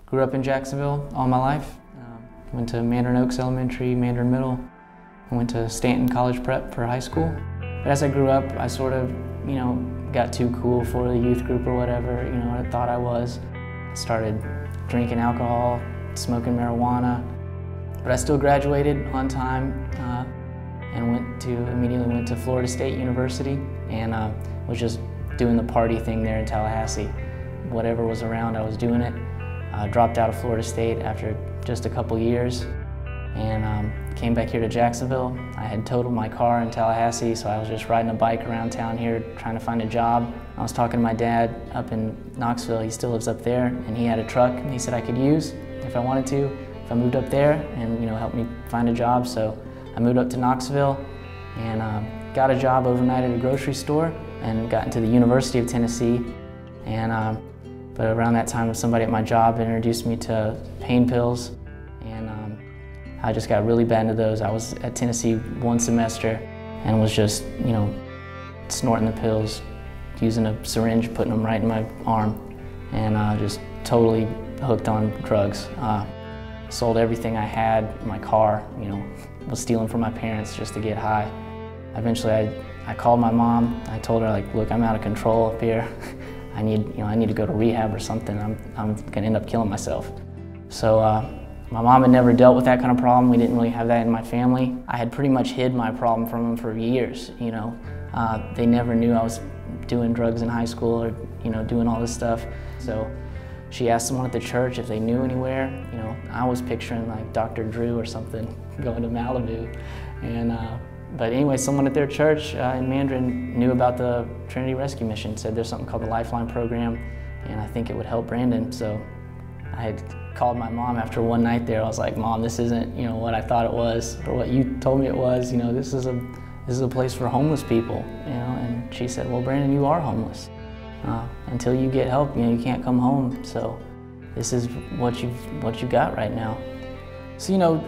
Grew up in Jacksonville all my life. Went to Mandarin Oaks Elementary, Mandarin Middle. I went to Stanton College Prep for high school. But as I grew up, I sort of, got too cool for the youth group or whatever, I thought I was. Started drinking alcohol, smoking marijuana. But I still graduated on time and immediately went to Florida State University and was just doing the party thing there in Tallahassee. Whatever was around, I was doing it. Dropped out of Florida State after just a couple years and came back here to Jacksonville. I had totaled my car in Tallahassee, so I was just riding a bike around town here trying to find a job. I was talking to my dad up in Knoxville. He still lives up there, and he had a truck and he said I could use if I wanted to, if I moved up there and help me find a job. So I moved up to Knoxville and got a job overnight at a grocery store and got into the University of Tennessee. But around that time, somebody at my job introduced me to pain pills, and I just got really bad into those. I was at Tennessee one semester and was just, snorting the pills, using a syringe, putting them right in my arm, and just totally hooked on drugs. Sold everything I had, my car, was stealing from my parents just to get high. Eventually, I called my mom. I told her, look, I'm out of control up here. I need to go to rehab or something. I'm gonna end up killing myself. So my mom had never dealt with that kind of problem. We didn't really have that in my family. I had pretty much hid my problem from them for years. They never knew I was doing drugs in high school or doing all this stuff. So she asked someone at the church if they knew anywhere. I was picturing like Dr. Drew or something going to Malibu, but anyway, someone at their church in Mandarin knew about the Trinity Rescue Mission, said there's something called the Lifeline program, and I think it would help Brandon. So I had called my mom after one night there. I was like, Mom, this isn't what I thought it was or what you told me it was. This is a place for homeless people. And she said, well, Brandon, you are homeless. Until you get help, you can't come home. So this is what you got right now. So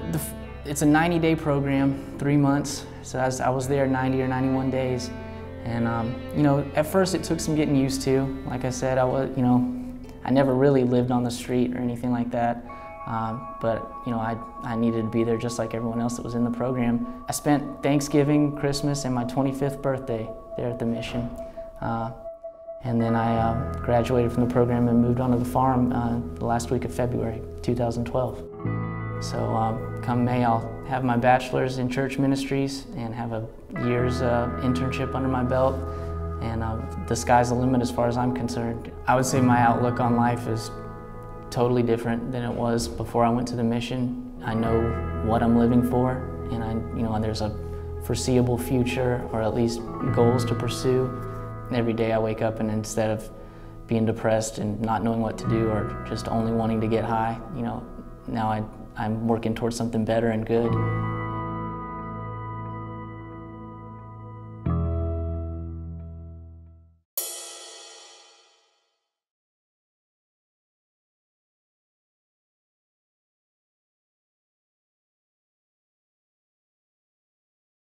it's a 90-day program, 3 months. So I was there 90 or 91 days. And at first it took some getting used to. Like I said, I never really lived on the street or anything like that. But I needed to be there just like everyone else that was in the program. I spent Thanksgiving, Christmas, and my 25th birthday there at the mission. And then I graduated from the program and moved on to the farm the last week of February 2012. So come May, I'll have my bachelor's in church ministries and have a year's internship under my belt. And the sky's the limit as far as I'm concerned. I would say my outlook on life is totally different than it was before I went to the mission. I know what I'm living for, and there's a foreseeable future, or at least goals to pursue. Every day I wake up and instead of being depressed and not knowing what to do or just only wanting to get high, now I'm working towards something better and good.